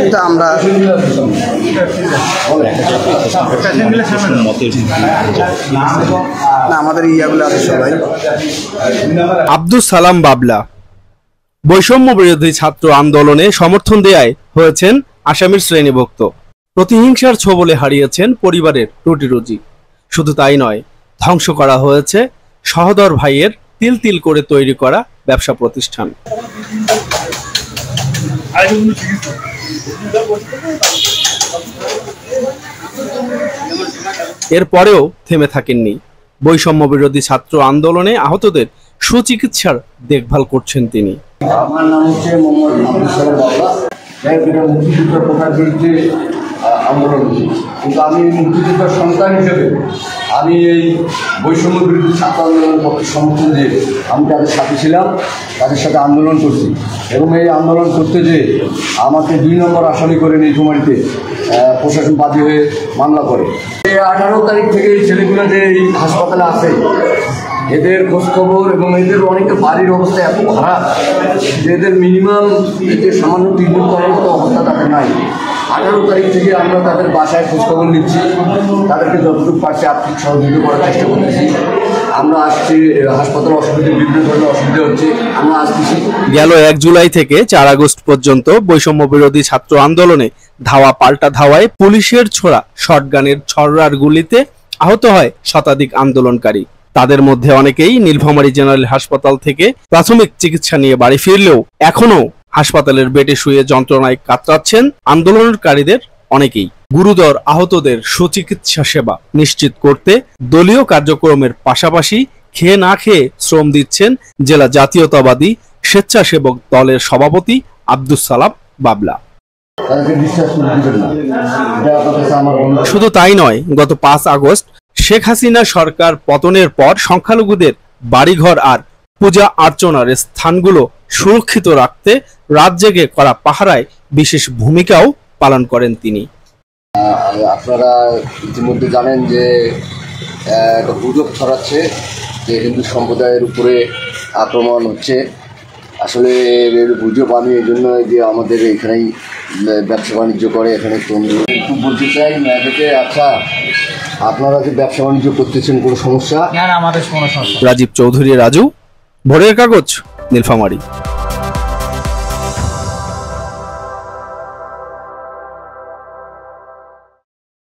এটা আমরা আমাদের ইয়াগুলো আছে সবাই। আব্দুস সালাম বাবলা বৈষম্য বিরোধী ছাত্র আন্দোলনে সমর্থন দেয়ায় হয়েছেন আসামির শ্রেণীভুক্ত। প্রতিহিংসার ছোবলে হারিয়েছেন পরিবারের রুটি রুজি। শুধু তাই নয়, ধ্বংস করা হয়েছে সহোদর ভাইয়ের তিল তিল করে তৈরি করা ব্যবসা প্রতিষ্ঠান। এরপরেও থেমে থাকেননি। বৈষম্য বিরোধী ছাত্র আন্দোলনে আহতদের সুচিকিৎসার দেখভাল করছেন তিনি। আমার নাম হচ্ছে মোহাম্মদ আব্দুস সালাম বাবলা। মুক্তিযুদ্ধের প্রথার বিরুদ্ধে আন্দোলন, কিন্তু আমি মুক্তিযুদ্ধের সন্তান হিসেবে আমি এই বৈষম্য বিরোধী ছাত্র আন্দোলনের পক্ষে সমর্থন দিয়ে আমি তাদের সাথে ছিলাম, তাদের সাথে আন্দোলন করছি। এবং এই আন্দোলন করতে যেয়ে আমাকে 2 নম্বর আসামি করে নীলফামারীতে প্রশাসন বাদী হয়ে মামলা করে। এই 18 তারিখ থেকে এই ছেলেগুলো যে এই হাসপাতালে আছে, এদের খোঁজখবর এবং এদের অনেকের বাড়ির অবস্থা এত খারাপ যে এদের মিনিমাম এদের সামান্য ট্রিটমেন্ট করার মতো অবস্থা তাদের নাই। 18 তারিখ থেকে আমরা তাদের বাসায় খোঁজখবর নিচ্ছি, তাদেরকে যতটুকু পারছি আর্থিক সহযোগিতা করার চেষ্টা করতেছি। আমরা আসছি, হাসপাতালে অসুবিধা, বিভিন্ন ধরনের অসুবিধা হচ্ছে, আমরা আসতেছি। গেল 1 জুলাই থেকে 4 আগস্ট পর্যন্ত বৈষম্য বিরোধী ছাত্র আন্দোলনে ধাওয়া পাল্টা ধাওয়ায় পুলিশের ছোড়া শটগানের ছড়ার গুলিতে আহত হয় শতাধিক আন্দোলনকারী। তাদের মধ্যে অনেকেই নীলফামারী জেনারেল হাসপাতাল থেকে প্রাথমিক চিকিৎসা নিয়ে বাড়ি ফিরলেও এখনো হাসপাতালের বেডে শুয়ে যন্ত্রণায় কাতরাচ্ছেন আন্দোলনকারীদের অনেকেই। গুরুতর আহতদের সুচিকিৎসা সেবা নিশ্চিত করতে দলীয় কার্যক্রমের পাশাপাশি খেয়ে না খেয়ে শ্রম দিচ্ছেন জেলা জাতীয়তাবাদী স্বেচ্ছাসেবক দলের সভাপতি আব্দুস সালাম বাবলা। শুধু তাই নয়, গত 5 আগস্ট শেখ হাসিনা সরকার পতনের পর সংখ্যালঘুদের বাড়িঘর আর পূজা আর্চনার স্থানগুলো সুরক্ষিত রাখতে রাত জেগে করা পাহারায় বিশেষ ভূমিকাও পালন করেন তিনি। আপনারা ইতিমধ্যে জানেন যে একটা গুজব ছড়াচ্ছে যে হিন্দু সম্প্রদায়ের উপরে আক্রমণ হচ্ছে। আসলে গুজব, আমি এই জন্য যে আমাদের এখানেই ব্যবসা বাণিজ্য করে, এখানে একটু বলতে চাই মেয়েদেরকে, আচ্ছা আপনারা যে ব্যবসা বাণিজ্য করতেছেন কোনো সমস্যা? রাজীব চৌধুরী, রাজু, ভোরের কাগজ, নীলফামারী।